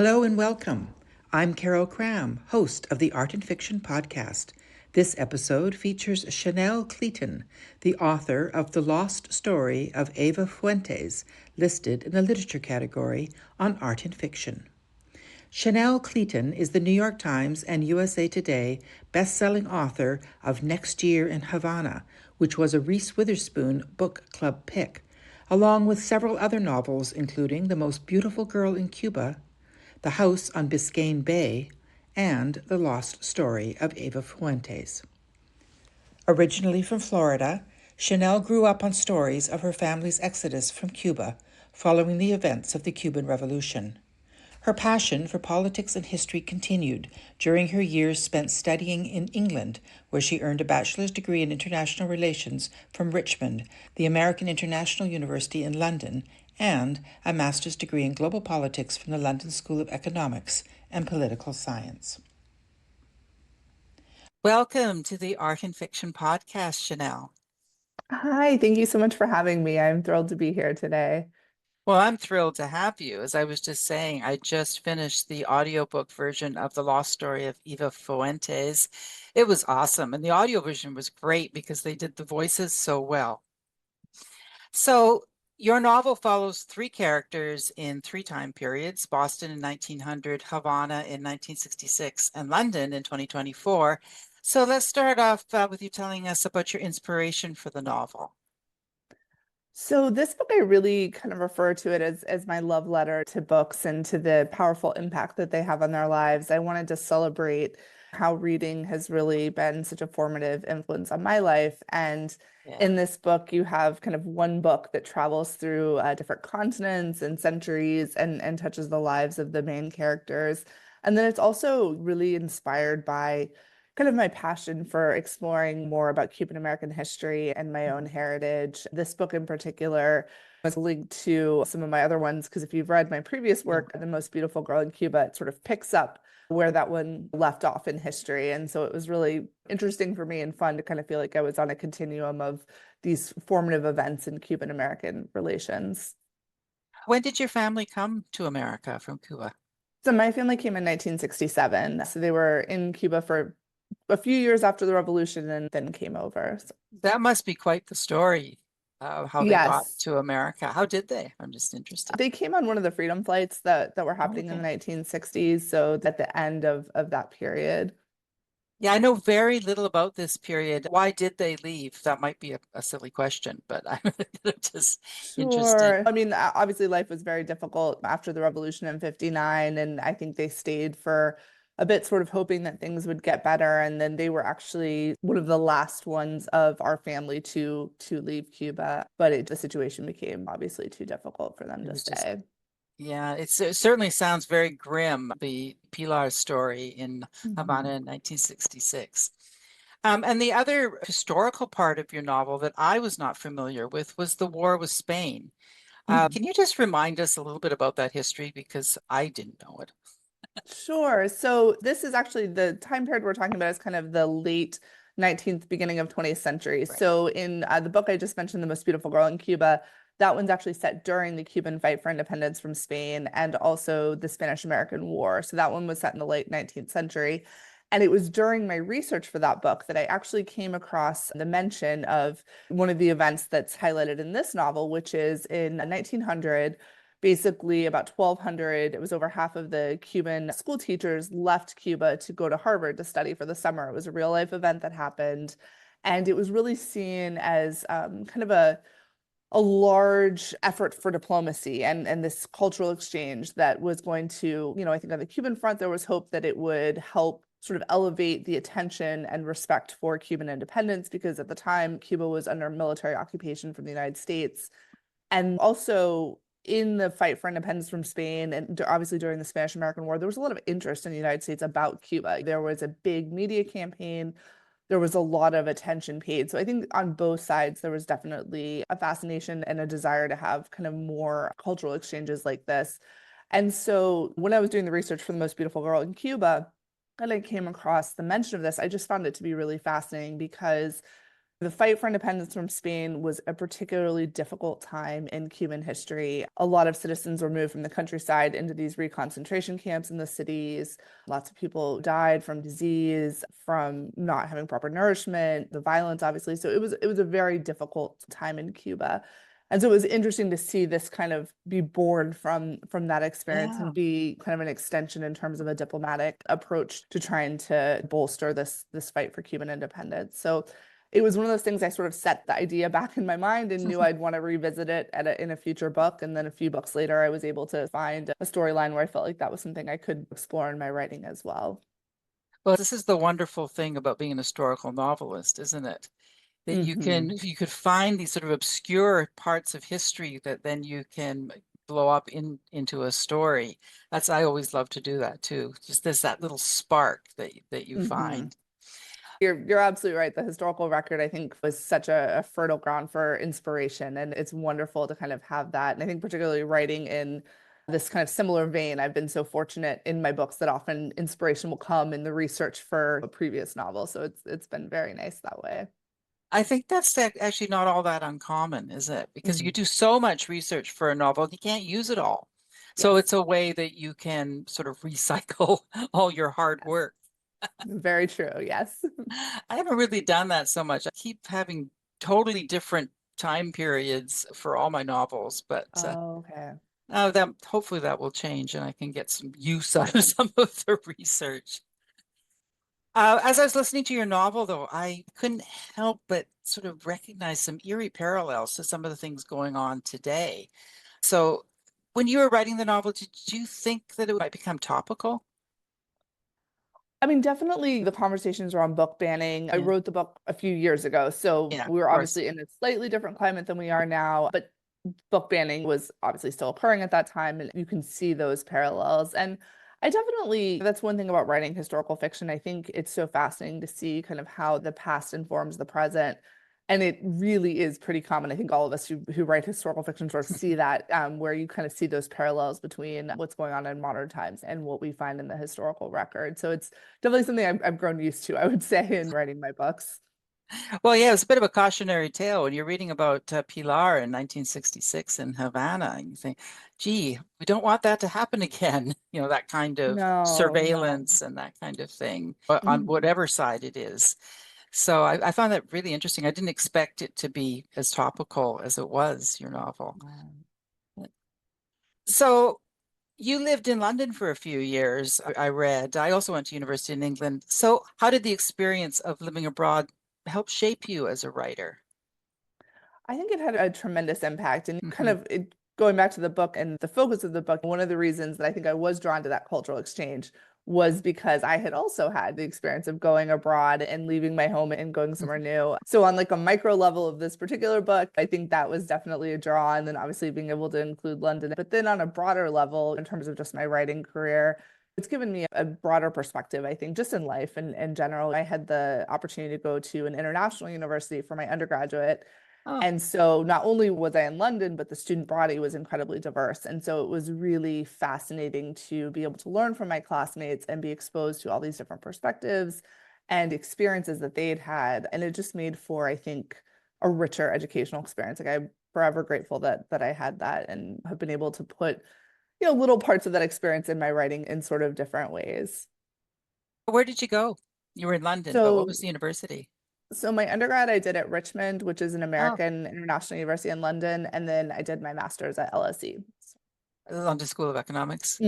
Hello and welcome. I'm Carol Cram, host of the Art and Fiction podcast. This episode features Chanel Cleeton, the author of The Lost Story of Eva Fuentes, listed in the literature category on Art and Fiction. Chanel Cleeton is the New York Times and USA Today best-selling author of Next Year in Havana, which was a Reese Witherspoon book club pick, along with several other novels including The Most Beautiful Girl in Cuba, The House on Biscayne Bay, and The Lost Story of Eva Fuentes. Originally from Florida, Chanel grew up on stories of her family's exodus from Cuba following the events of the Cuban Revolution. Her passion for politics and history continued during her years spent studying in England, where she earned a bachelor's degree in international relations from Richmond, the American International University in London, and a master's degree in global politics from the London School of Economics and Political Science. Welcome to the Art and Fiction podcast, Chanel. Hi, thank you so much for having me. I'm thrilled to be here today. Well, I'm thrilled to have you. As I was just saying, I just finished the audiobook version of The Lost Story of Eva Fuentes. It was awesome. And the audio version was great because they did the voices so well. So your novel follows three characters in three time periods: Boston in 1900, Havana in 1966, and London in 2024. So let's start off with you telling us about your inspiration for the novel. So this book, I really kind of refer to it as my love letter to books and to the powerful impact that they have on their lives. I wanted to celebrate how reading has really been such a formative influence on my life. And in this book, you have kind of one book that travels through different continents and centuries and touches the lives of the main characters. And then it's also really inspired by kind of my passion for exploring more about Cuban American history and my own heritage. This book in particular was linked to some of my other ones, because if you've read my previous work, The Most Beautiful Girl in Cuba, it sort of picks up where that one left off in history. And so it was really interesting for me and fun to kind of feel like I was on a continuum of these formative events in Cuban American relations. When did your family come to America from Cuba? So my family came in 1967. So they were in Cuba for a few years after the revolution and then came over. So, That must be quite the story, how they got yes, to America. How did they? I'm just interested. they came on one of the freedom flights that were happening in the Okay. 1960s. So at the end of that period. Yeah, I know very little about this period. Why did they leave? That might be a silly question, but I'm just interested. Sure. I mean, obviously life was very difficult after the revolution in 59, and I think they stayed for a bit sort of hoping that things would get better. And then they were actually one of the last ones of our family to leave Cuba. But the situation became obviously too difficult for them It to was just, stay. yeah, it certainly sounds very grim, the Pilar story in Havana Mhm. in 1966. And the other historical part of your novel that I was not familiar with was the war with Spain. Can you just remind us a little bit about that history? Because I didn't know it. Sure. So this is actually the time period we're talking about is kind of the late 19th, beginning of 20th century. Right. So in the book I just mentioned, The Most Beautiful Girl in Cuba, that one's actually set during the Cuban fight for independence from Spain and also the Spanish-American War. So that one was set in the late 19th century. And it was during my research for that book that I actually came across the mention of one of the events that's highlighted in this novel, which is in 1900. Basically, about 1200, it was over half of the Cuban school teachers left Cuba to go to Harvard to study for the summer. It was a real life event that happened. And it was really seen as kind of a large effort for diplomacy and this cultural exchange that was going to, I think on the Cuban front, there was hope that it would help sort of elevate the attention and respect for Cuban independence, because at the time, Cuba was under military occupation from the United States. And also in the fight for independence from Spain, and obviously during the Spanish-American War, there was a lot of interest in the United States about Cuba. There was a big media campaign. There was a lot of attention paid. So I think on both sides, there was definitely a fascination and a desire to have kind of more cultural exchanges like this. And so when I was doing the research for The Most Beautiful Girl in Cuba, and I came across the mention of this, I just found it to be really fascinating because The fight for independence from Spain was a particularly difficult time in Cuban history. A lot of citizens were moved from the countryside into these reconcentration camps in the cities. Lots of people died from disease, from not having proper nourishment, the violence, obviously. So it was a very difficult time in Cuba. And so it was interesting to see this kind of be born from that experience Yeah. and be kind of an extension in terms of a diplomatic approach to trying to bolster this fight for Cuban independence. So it was one of those things I sort of set the idea back in my mind and knew I'd want to revisit it in a future book. And then a few books later, I was able to find a storyline where I felt like that was something I could explore in my writing as well. Well, this is the wonderful thing about being an historical novelist, isn't it? That Hmm. you could find these sort of obscure parts of history that then you can blow up into a story. That's I always love to do that too. Just there's that little spark that you Hmm. find. You're absolutely right. The historical record, I think, was such a fertile ground for inspiration, and it's wonderful to kind of have that. And I think particularly writing in this kind of similar vein, I've been so fortunate in my books that often inspiration will come in the research for a previous novel. So it's been very nice that way. I think that's actually not all that uncommon, is it? Because you Mhm. do so much research for a novel, you can't use it all. So Yes, it's a way that you can sort of recycle all your hard yes, work. very true. Yes. I haven't really done that so much. I keep having totally different time periods for all my novels, but Oh, okay. that hopefully that will change and I can get some use out of some of the research. As I was listening to your novel, though, I couldn't help but sort of recognize some eerie parallels to some of the things going on today. So, when you were writing the novel, did you think that it might become topical? I mean, definitely the conversations around book banning. I Yeah, wrote the book a few years ago, so yeah, of we were course. obviously in a slightly different climate than we are now, but book banning was obviously still occurring at that time, and you can see those parallels. And I definitely, that's one thing about writing historical fiction. I think it's so fascinating to see kind of how the past informs the present. And it really is pretty common. I think all of us who write historical fiction sort of see that, where you kind of see those parallels between what's going on in modern times and what we find in the historical record. So it's definitely something I've grown used to, I would say, in writing my books. Well, yeah, it's a bit of a cautionary tale when you're reading about Pilar in 1966 in Havana, and you think, gee, we don't want that to happen again. You know, that kind of No, no. surveillance and that kind of thing on Mhm. whatever side it is. So I found that really interesting. I didn't expect it to be as topical as it was, your novel. So you lived in London for a few years, I read. I also went to university in England. So how did the experience of living abroad help shape you as a writer? I think it had a tremendous impact. And kind Hmm. of going back to the book and the focus of the book, one of the reasons that I think I was drawn to that cultural exchange was because I had also had the experience of going abroad and leaving my home and going somewhere new. So on like a micro level of this particular book, I think that was definitely a draw. And then obviously being able to include London. But then on a broader level, in terms of just my writing career, it's given me a broader perspective, I think, just in life and in general. I had the opportunity to go to an international university for my undergraduate. Oh, And so not only was I in London, but the student body was incredibly diverse. And so it was really fascinating to be able to learn from my classmates and be exposed to all these different perspectives and experiences that they'd had. And it just made for, I think, a richer educational experience. Like I'm forever grateful that I had that and have been able to put, little parts of that experience in my writing in sort of different ways. where did you go? You were in London, but what was So the university? So my undergrad I did at Richmond, which is an Oh, American international university in London, and then I did my master's at LSE. London School of Economics.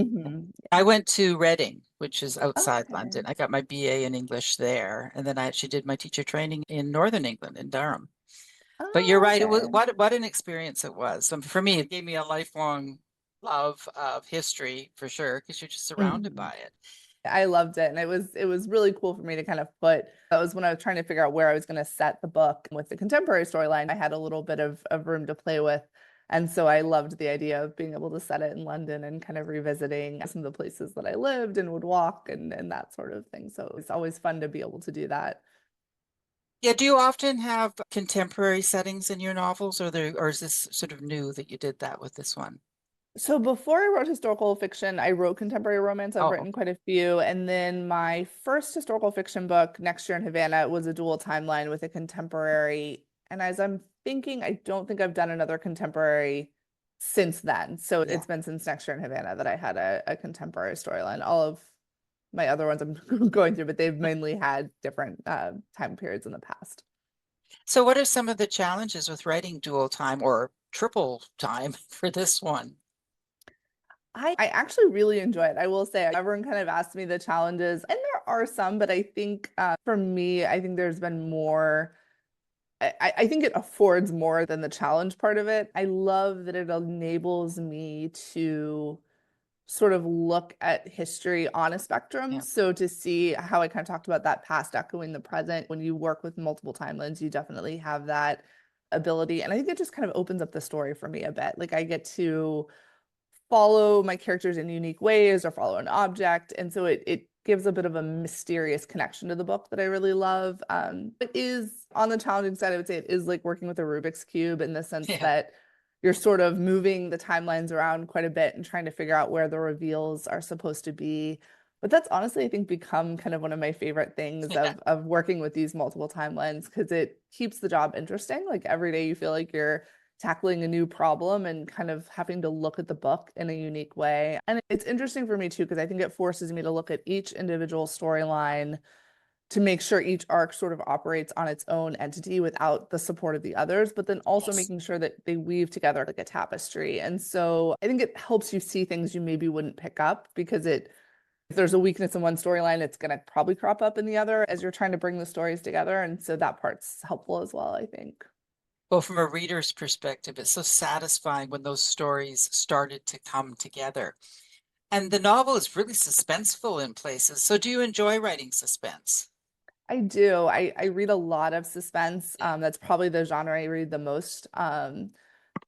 I Yeah. went to Reading, which is outside Okay. London. I got my BA in English there, and then I actually did my teacher training in Northern England, in Durham. But you're Oh, right. It was okay. what an experience it was. For me, it gave me a lifelong love of history for sure, because you're just surrounded Mhm. by it. I loved it. And it was really cool for me to kind of put that was when I was trying to figure out where I was going to set the book with the contemporary storyline. I had a little bit of room to play with. And so I loved the idea of being able to set it in London and kind of revisiting some of the places that I lived and would walk and that sort of thing. So it's always fun to be able to do that. Yeah, do you often have contemporary settings in your novels, or is this sort of new that you did that with this one? So before I wrote historical fiction, I wrote contemporary romance. I've Oh, written quite a few. And then my first historical fiction book, Next Year in Havana, was a dual timeline with a contemporary. And as I'm thinking, I don't think I've done another contemporary since then. So yeah. it's been since Next Year in Havana that I had a contemporary storyline. All of my other ones I'm going through, but they've mainly had different time periods in the past. So what are some of the challenges with writing dual time or triple time for this one? I actually really enjoy it. I will say, everyone kind of asked me the challenges, and there are some, but I think for me, I think there's been more. I think it affords more than the challenge part of it. I love that it enables me to sort of look at history on a spectrum. Yeah. So to see how I kind of talked about that past echoing the present, when you work with multiple timelines, you definitely have that ability. And I think it just kind of opens up the story for me a bit. Like I get to follow my characters in unique ways or follow an object. And so it gives a bit of a mysterious connection to the book that I really love. It is on the challenging side, I would say it is like working with a Rubik's Cube in the sense Yeah. that you're sort of moving the timelines around quite a bit and trying to figure out where the reveals are supposed to be. But that's honestly, I think, become kind of one of my favorite things Yeah. of working with these multiple timelines because it keeps the job interesting. Like every day you feel like you're tackling a new problem and kind of having to look at the book in a unique way. And it's interesting for me too, because I think it forces me to look at each individual storyline to make sure each arc sort of operates on its own entity without the support of the others, but then also Yes. making sure that they weave together like a tapestry. And so I think it helps you see things you maybe wouldn't pick up because if there's a weakness in one storyline, it's going to probably crop up in the other as you're trying to bring the stories together. And so that part's helpful as well, I think. Well, from a reader's perspective, it's so satisfying when those stories started to come together. And the novel is really suspenseful in places. So do you enjoy writing suspense? I do. I read a lot of suspense. Yeah. That's probably the genre I read the most.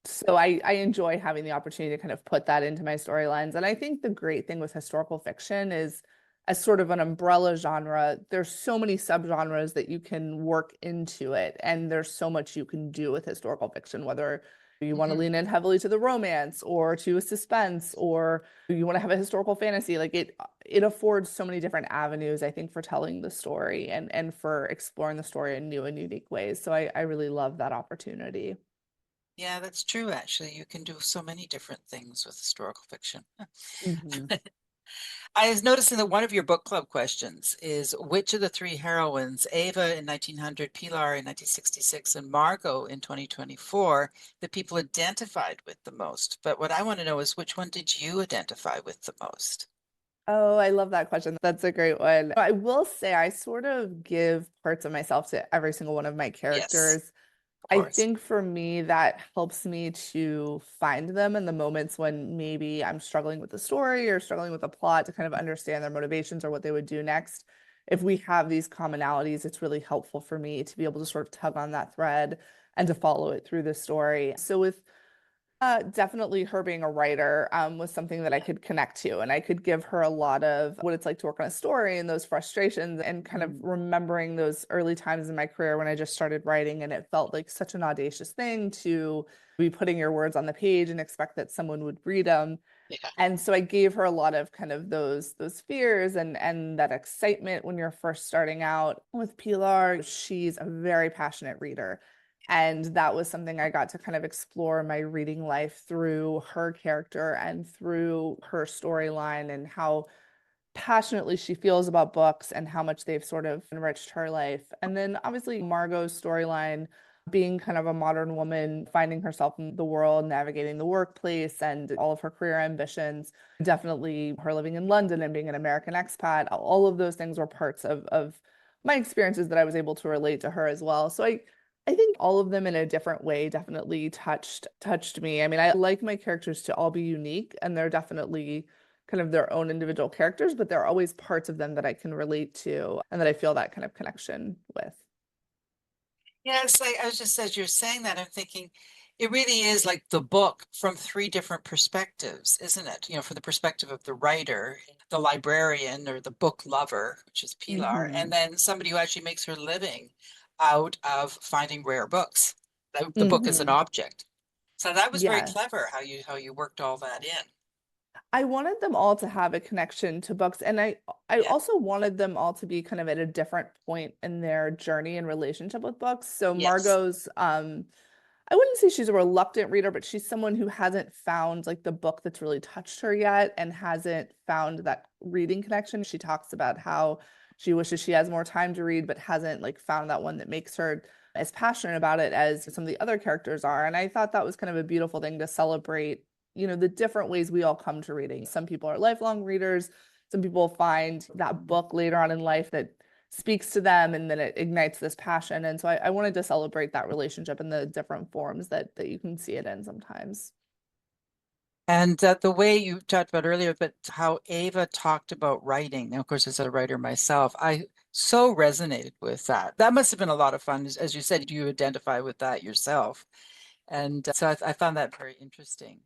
So I enjoy having the opportunity to kind of put that into my storylines. And I think the great thing with historical fiction is as sort of an umbrella genre, there's so many subgenres that you can work into it. And there's so much you can do with historical fiction, whether you want to Mhm. lean in heavily to the romance or to a suspense or you want to have a historical fantasy. Like it affords so many different avenues, I think, for telling the story and for exploring the story in new and unique ways. So I really love that opportunity. Yeah, that's true, actually. You can do so many different things with historical fiction. Mhm. I was noticing that one of your book club questions is which of the three heroines, Eva in 1900, Pilar in 1966, and Margo in 2024, that people identified with the most. But what I want to know is which one did you identify with the most? Oh, I love that question. That's a great one. I will say I sort of give parts of myself to every single one of my Yes, characters. of I course. think for me, that helps me to find them in the moments when maybe I'm struggling with the story or struggling with the plot to kind of understand their motivations or what they would do next. If we have these commonalities, it's really helpful for me to be able to sort of tug on that thread and to follow it through the story. So with definitely her being a writer was something that I could connect to, and I could give her a lot of what it's like to work on a story and those frustrations, and kind of Mm, remembering those early times in my career when I just started writing, and it felt like such an audacious thing to be putting your words on the page and expect that someone would read them. yeah. And so I gave her a lot of kind of those fears and that excitement when you're first starting out. With Pilar, she's a very passionate reader. And that was something I got to kind of explore my reading life through her character and through her storyline and how passionately she feels about books and how much they've sort of enriched her life. And then obviously Margot's storyline being kind of a modern woman, finding herself in the world, navigating the workplace and all of her career ambitions. Definitely her living in London and being an American expat. All of those things were parts of my experiences that I was able to relate to her as well. So I think all of them in a different way definitely touched me. I mean, I like my characters to all be unique, and they're definitely kind of their own individual characters, but there are always parts of them that I can relate to and that I feel that kind of connection with. Yes, I was just as you're saying that, I'm thinking it really is like the book from three different perspectives, isn't it? You know, from the perspective of the writer, the librarian, or the book lover, which is Pilar, and Hmm. then somebody who actually makes her living out of finding rare books. The book is an Hmm. object. So that was very Yes. clever how you worked all that in. I wanted them all to have a connection to books, and I Yeah. also wanted them all to be kind of at a different point in their journey and relationship with books. So Yes. Margot's I wouldn't say she's a reluctant reader, but she's someone who hasn't found like the book that's really touched her yet and hasn't found that reading connection. She talks about how she wishes she has more time to read, but hasn't like found that one that makes her as passionate about it as some of the other characters are. And I thought that was kind of a beautiful thing to celebrate, the different ways we all come to reading. Some people are lifelong readers. Some people find that book later on in life that speaks to them and then it ignites this passion. And so I wanted to celebrate that relationship in the different forms that you can see it in sometimes. And the way you talked about earlier, but how Eva talked about writing. Now, of course, as a writer myself, I so resonated with that. That must have been a lot of fun. As you said, you identify with that yourself. And so I found that very interesting.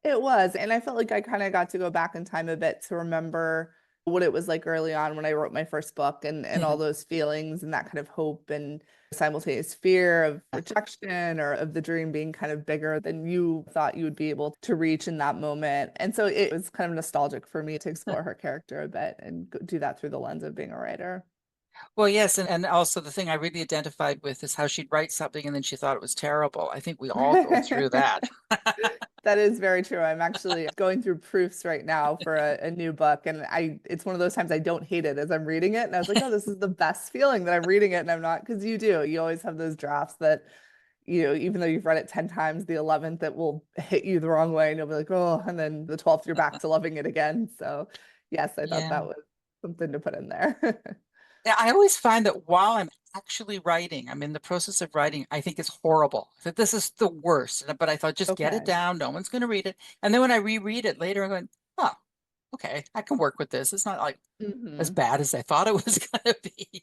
It was. And I felt like I kind of got to go back in time a bit to remember what it was like early on when I wrote my first book and all those feelings and that kind of hope and simultaneous fear of rejection or of the dream being kind of bigger than you thought you would be able to reach in that moment. And so it was kind of nostalgic for me to explore her character a bit and do that through the lens of being a writer. Well, yes, and also the thing I really identified with is how she'd write something and then she thought it was terrible. I think we all go through that. That is very true. I'm actually going through proofs right now for a new book, and it's one of those times I don't hate it as I'm reading it. And I was like, oh, this is the best feeling that I'm reading it, and I'm not, because you always have those drafts that, even though you've read it 10 times, the 11th it will hit you the wrong way, and you'll be like, oh, and then the 12th you're back to loving it again. So yes, I thought Yeah. that was something to put in there. Yeah, I always find that while I'm actually writing, I'm in the process of writing, I think it's horrible. That this is the worst. But I thought, just get it Okay. down. No one's going to read it. And then when I reread it later, I'm going, oh, okay, I can work with this. It's not like as Hmm. bad as I thought it was going to be.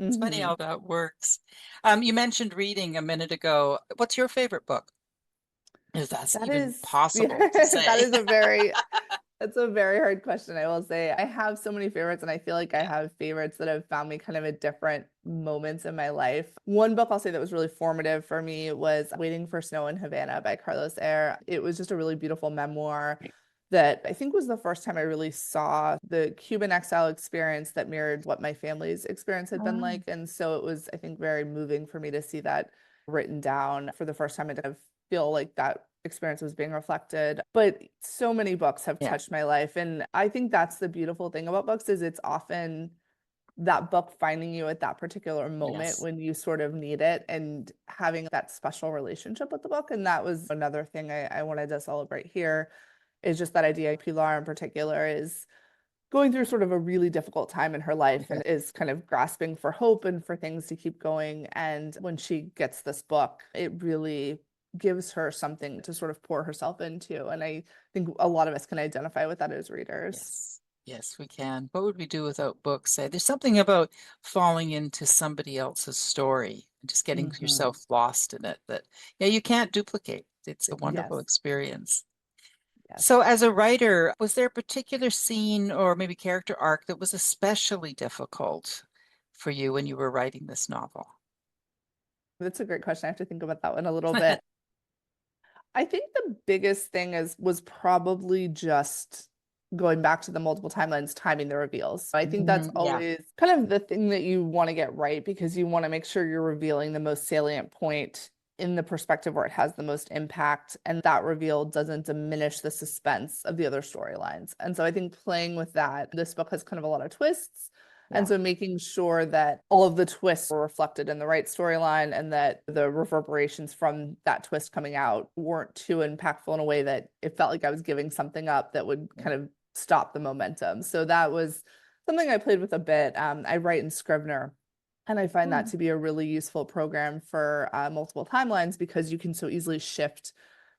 It's funny Hmm. how that works. You mentioned reading a minute ago. What's your favorite book? If that's That even is, possible to yeah, that say. is a very, that's a very hard question, I will say. I have so many favorites, and I feel like I Yeah. have favorites that have found me kind of at different moments in my life. One book I'll say that was really formative for me was Waiting for Snow in Havana by Carlos Ayer. It was just a really beautiful memoir that I think was the first time I really saw the Cuban exile experience that mirrored what my family's experience had been like. And so it was, I think, very moving for me to see that written down for the first time and to feel like that experience was being reflected. But so many books have Yeah. touched my life. And I think that's the beautiful thing about books is it's often that book finding you at that particular moment Yes. when you sort of need it and having that special relationship with the book. And that was another thing I wanted to celebrate here is just that idea. Pilar in particular is going through sort of a really difficult time in her life Okay. and is kind of grasping for hope and for things to keep going. And when she gets this book, it really gives her something to sort of pour herself into. And I think a lot of us can identify with that as readers. Yes. Yes, we can. What would we do without books? There's something about falling into somebody else's story and just getting Hmm. yourself lost in it that, yeah, you can't duplicate. It's a wonderful Yes, experience. yes. So, as a writer, was there a particular scene or maybe character arc that was especially difficult for you when you were writing this novel? That's a great question. I have to think about that one a little bit. I think the biggest thing was probably just going back to the multiple timelines, timing the reveals. So I think that's Yeah. always kind of the thing that you want to get right because you want to make sure you're revealing the most salient point in the perspective where it has the most impact. And that reveal doesn't diminish the suspense of the other storylines. And so I think playing with that, this book has kind of a lot of twists. And Yeah. so making sure that all of the twists were reflected in the right storyline and that the reverberations from that twist coming out weren't too impactful in a way that it felt like I was giving something up that would Yeah. kind of stop the momentum. So that was something I played with a bit. I write in Scrivener, and I find that Hmm. to be a really useful program for multiple timelines because you can so easily shift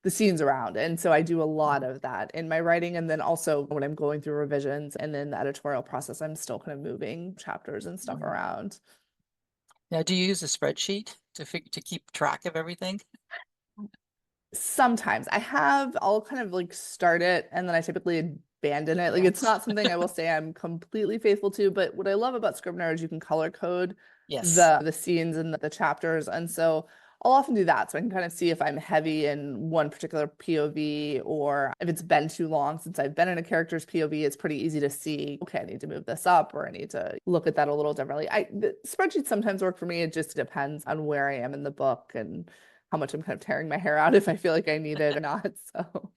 the scenes around. And so I do a lot of that in my writing. And then also when I'm going through revisions and in the editorial process, I'm still kind of moving chapters and stuff Yeah. around. Now, do you use a spreadsheet to keep track of everything? Sometimes I'll kind of like start it and then I typically abandon it. Like Yeah. it's not something I will say I'm completely faithful to, but what I love about Scrivener is you can color code Yes. the scenes and the chapters. And so I'll often do that so I can kind of see if I'm heavy in one particular POV, or if it's been too long since I've been in a character's POV, it's pretty easy to see, okay, I need to move this up, or I need to look at that a little differently. The spreadsheets sometimes work for me. It just depends on where I am in the book and how much I'm kind of tearing my hair out if I feel like I need it or not. So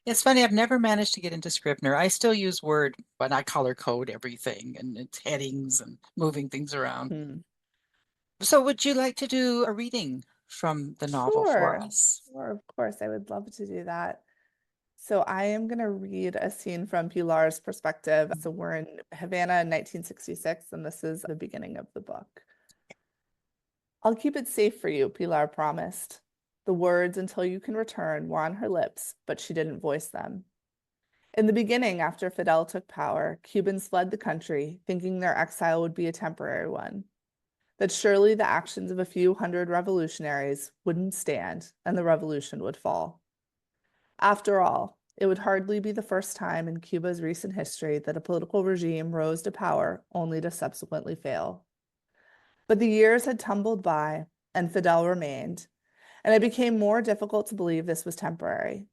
It's funny, I've never managed to get into Scrivener. I still use Word, but I color code everything and it's headings and moving things around. hmm. So would you like to do a reading from the novel for Sure, us? sure, of course, I would love to do that. So I am going to read a scene from Pilar's perspective. So we're in Havana in 1966, and this is the beginning of the book. I'll keep it safe for you, Pilar promised. The words "until you can return" were on her lips, but she didn't voice them. In the beginning, after Fidel took power, Cubans fled the country, thinking their exile would be a temporary one, that surely the actions of a few hundred revolutionaries wouldn't stand and the revolution would fall. After all, it would hardly be the first time in Cuba's recent history that a political regime rose to power only to subsequently fail. But the years had tumbled by, and Fidel remained, and it became more difficult to believe this was temporary.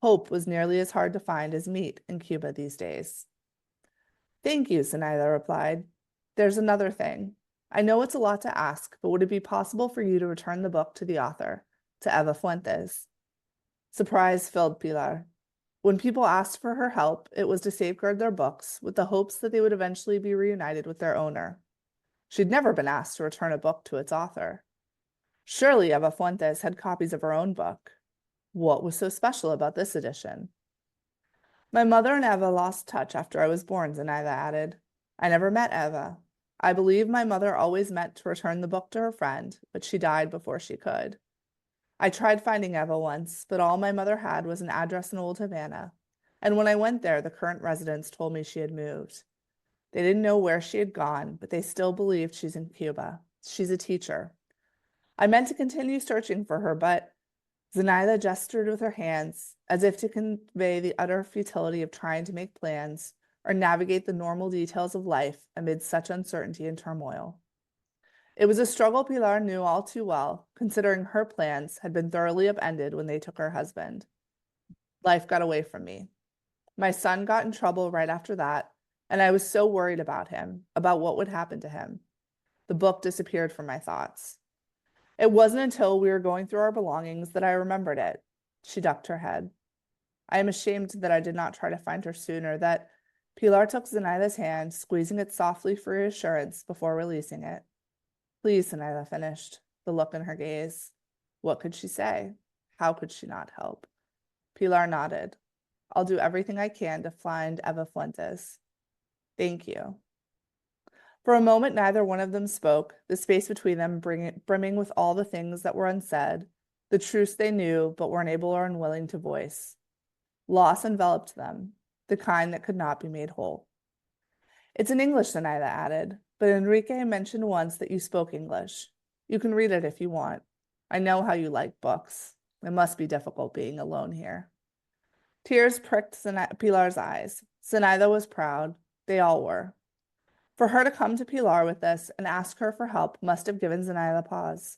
Hope was nearly as hard to find as meat in Cuba these days. Thank you, Zenaida replied. There's another thing. I know it's a lot to ask, but would it be possible for you to return the book to the author, to Eva Fuentes? Surprise filled Pilar. When people asked for her help, it was to safeguard their books with the hopes that they would eventually be reunited with their owner. She'd never been asked to return a book to its author. Surely Eva Fuentes had copies of her own book. What was so special about this edition? My mother and Eva lost touch after I was born, Zenaida added. I never met Eva. I believe my mother always meant to return the book to her friend, but she died before she could. I tried finding Eva once, but all my mother had was an address in Old Havana, and when I went there, the current residents told me she had moved. They didn't know where she had gone, but they still believed she's in Cuba. She's a teacher. I meant to continue searching for her, but Zenaida gestured with her hands as if to convey the utter futility of trying to make plans or navigate the normal details of life amid such uncertainty and turmoil. It was a struggle Pilar knew all too well, considering her plans had been thoroughly upended when they took her husband. Life got away from me. My son got in trouble right after that, and I was so worried about him, about what would happen to him. The book disappeared from my thoughts. It wasn't until we were going through our belongings that I remembered it. She ducked her head. I am ashamed that I did not try to find her sooner, that Pilar took Zenaida's hand, squeezing it softly for reassurance before releasing it. Please, Zenaida finished, the look in her gaze. What could she say? How could she not help? Pilar nodded. I'll do everything I can to find Eva Fuentes. Thank you. For a moment, neither one of them spoke, the space between them brimming with all the things that were unsaid, the truths they knew but were unable or unwilling to voice. Loss enveloped them, the kind that could not be made whole. It's in English, Zenaida added, but Enrique mentioned once that you spoke English. You can read it if you want. I know how you like books. It must be difficult being alone here. Tears pricked Pilar's eyes. Zenaida was proud. They all were. For her to come to Pilar with this and ask her for help must have given Zenaida pause.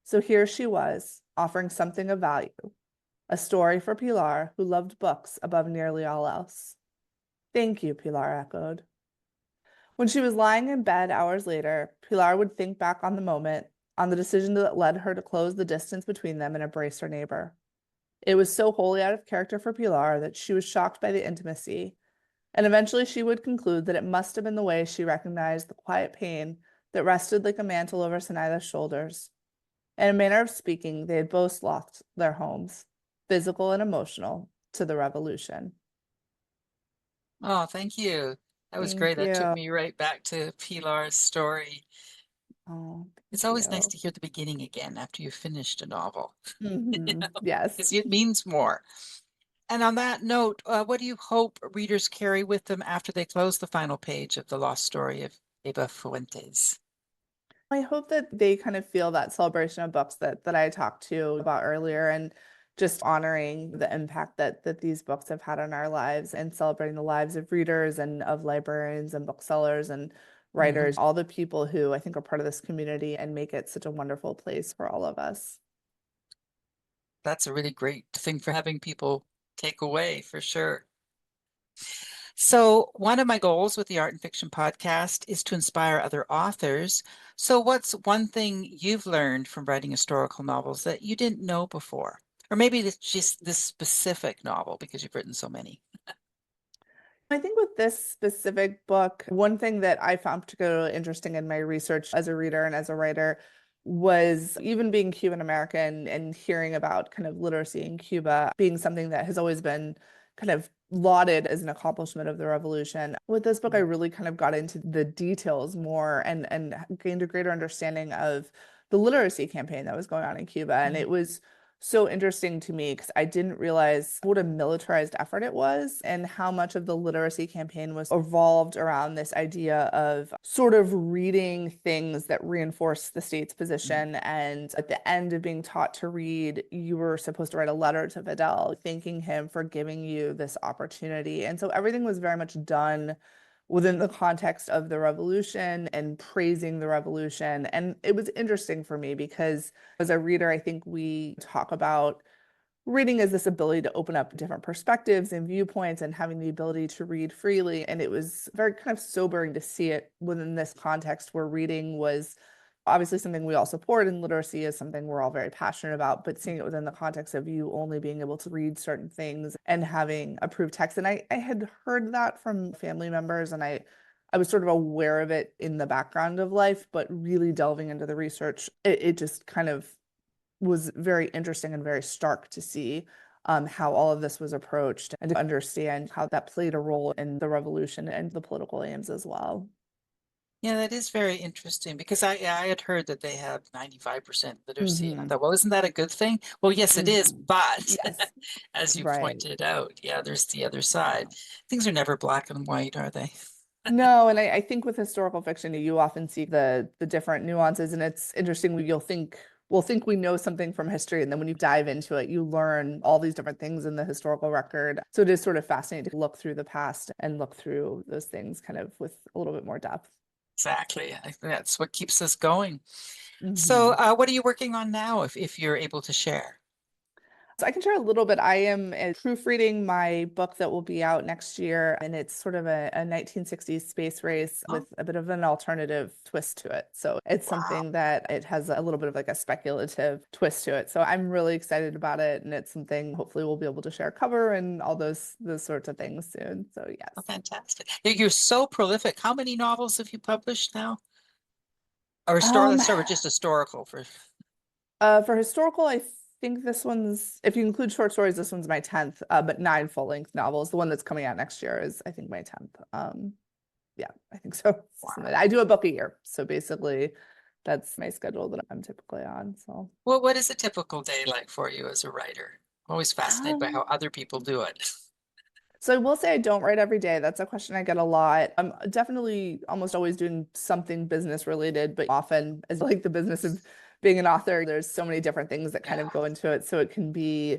So here she was, offering something of value. A story for Pilar, who loved books above nearly all else. Thank you, Pilar echoed. When she was lying in bed hours later, Pilar would think back on the moment, on the decision that led her to close the distance between them and embrace her neighbor. It was so wholly out of character for Pilar that she was shocked by the intimacy, and eventually she would conclude that it must have been the way she recognized the quiet pain that rested like a mantle over Zenaida's shoulders. In a manner of speaking, they had both lost their homes, physical and emotional, to the revolution. Oh, thank you. That was Thank great. That took you. me right back to Pilar's story. Oh, It's thank always nice you. to hear the beginning again after you've finished a novel, you know, Yes. because it means more. And on that note, what do you hope readers carry with them after they close the final page of the lost story of Eva Fuentes? I hope that they kind of feel that celebration of books that I talked to about earlier, and just honoring the impact that these books have had on our lives and celebrating the lives of readers and of librarians and booksellers, and writers, all the people who I think are part of this community and make it such a wonderful place for all of us. That's a really great thing for having people take away, for sure. So one of my goals with the Art and Fiction podcast is to inspire other authors. So what's one thing you've learned from writing historical novels that you didn't know before? Or maybe it's just this specific novel because you've written so many. I think with this specific book, one thing that I found particularly interesting in my research as a reader and as a writer was even being Cuban American and hearing about kind of literacy in Cuba being something that has always been kind of lauded as an accomplishment of the revolution. With this book, I really kind of got into the details more and gained a greater understanding of the literacy campaign that was going on in Cuba. And it was so interesting to me because I didn't realize what a militarized effort it was and how much of the literacy campaign was evolved around this idea of sort of reading things that reinforce the state's position. And at the end of being taught to read, you were supposed to write a letter to Fidel, thanking him for giving you this opportunity. And so everything was very much done within the context of the revolution and praising the revolution. And it was interesting for me because as a reader, I think we talk about reading as this ability to open up different perspectives and viewpoints and having the ability to read freely. And it was very kind of sobering to see it within this context where reading was obviously something we all support, and literacy is something we're all very passionate about, but seeing it within the context of you only being able to read certain things and having approved text. And I had heard that from family members, and I was sort of aware of it in the background of life, but really delving into the research, it just kind of was very interesting and very stark to see how all of this was approached and to understand how that played a role in the revolution and the political aims as well. Yeah, that is very interesting because I had heard that they have 95% literacy. And I thought, well, isn't that a good thing? Well, yes, it is. But Yes. as you Right. pointed out, yeah, there's the other side. Things are never black and white, are they? No, and I think with historical fiction, you often see the different nuances, and it's interesting. We'll think we know something from history, and then when you dive into it, you learn all these different things in the historical record. So it is sort of fascinating to look through the past and look through those things kind of with a little bit more depth. Exactly. I think that's what keeps us going. So, Mhm. what are you working on now, if you're able to share? So I can share a little bit. I am proofreading my book that will be out next year, and it's sort of a 1960s space race Oh, with a bit of an alternative twist to it. So it's wow. something that it has a little bit of like a speculative twist to it. So I'm really excited about it, and it's something hopefully we'll be able to share cover and all those sorts of things soon. So Oh, yes. fantastic. You're so prolific. How many novels have you published now? Or Um, let's start with just historical for. for historical, I think this one's, if you include short stories, this one's my 10th, but 9 full-length novels. The one that's coming out next year is, I think, my 10th. Yeah, I think so. Wow. I do a book a year. So basically, that's my schedule that I'm typically on. So, Well, what is a typical day like for you as a writer? I'm always fascinated by how um, other people do it. so I will say I don't write every day. That's a question I get a lot. I'm definitely almost always doing something business related, but often as like the business of being an author, there's so many different things that kind Yeah. of go into it. So it can be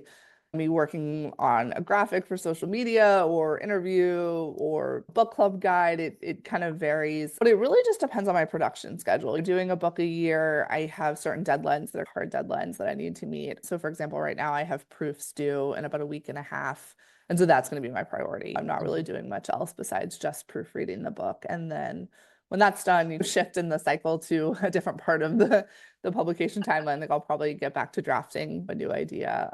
me working on a graphic for social media or interview or book club guide. It kind of varies, but it really just depends on my production schedule. Doing a book a year, I have certain deadlines that are hard deadlines that I need to meet. So for example, right now I have proofs due in about a week and a half. And so that's going to be my priority. I'm not really Mhm. doing much else besides just proofreading the book. And then when that's done, you shift in the cycle to a different part of the publication timeline. Like I'll probably get back to drafting a new idea.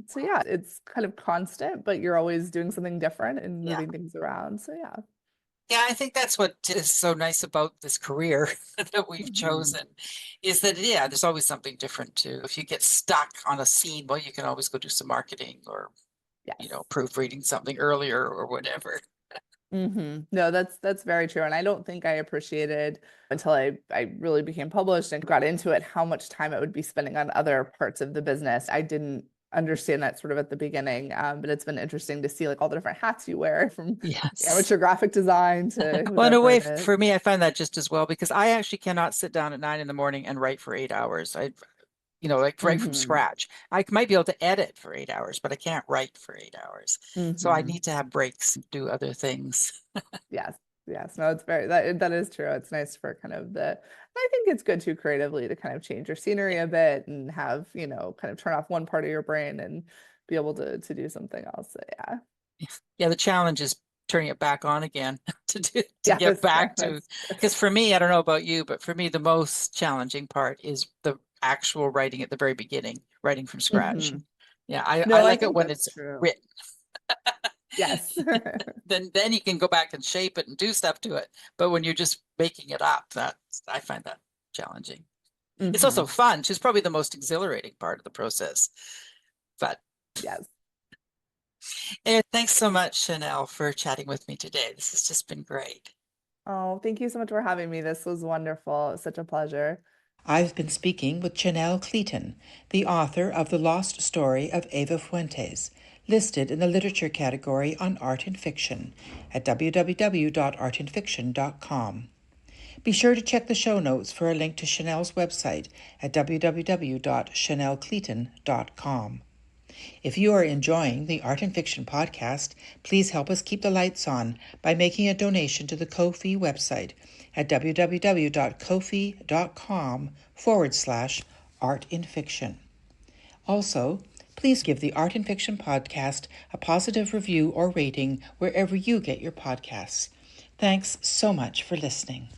So yeah, it's kind of constant, but you're always doing something different and Yeah. moving things around. So yeah. Yeah, I think that's what is so nice about this career that we've Mhm. chosen is that, yeah, there's always something different too. If you get stuck on a scene, well, you can always go do some marketing or, Yes. proofreading something earlier or whatever. No, that's very true. And I don't think I appreciated until I really became published and got into it how much time it would be spending on other parts of the business. I didn't understand that sort of at the beginning. But it's been interesting to see like all the different hats you wear from Yes. amateur graphic design to Well, in a whatever way, it is. for me, I find that just as well because I actually cannot sit down at 9 in the morning and write for 8 hours. Like right from Hmm. scratch. I might be able to edit for 8 hours, but I can't write for 8 hours. So I Hmm. need to have breaks and do other things. Yes. Yes, no, it's that is true. It's nice for kind of I think it's good too creatively to kind of change your scenery a bit and have, kind of turn off one part of your brain and be able to do something else. So, yeah. Yeah, the challenge is turning it back on again to Yes, get back to, that's true. because for me, I don't know about you, but for me, the most challenging part is the actual writing at the very beginning, writing from scratch. Mhm. Yeah, I No, I like it think when that's it's true. written. Yes. Then you can go back and shape it and do stuff to it. But when you're just making it up, I find that challenging. It's also Hmm. fun, which is probably the most exhilarating part of the process. But Yes. thanks so much, Chanel, for chatting with me today. This has just been great. Oh, thank you so much for having me. This was wonderful. It was such a pleasure. I've been speaking with Chanel Cleeton, the author of The Lost Story of Eva Fuentes, listed in the literature category on Art and Fiction at www.artandfiction.com. Be sure to check the show notes for a link to Chanel's website at www.chanelcleeton.com. If you are enjoying the Art and Fiction podcast, please help us keep the lights on by making a donation to the Ko-fi website at www.kofi.com/art in fiction. Also, please give the Art and Fiction podcast a positive review or rating wherever you get your podcasts. Thanks so much for listening.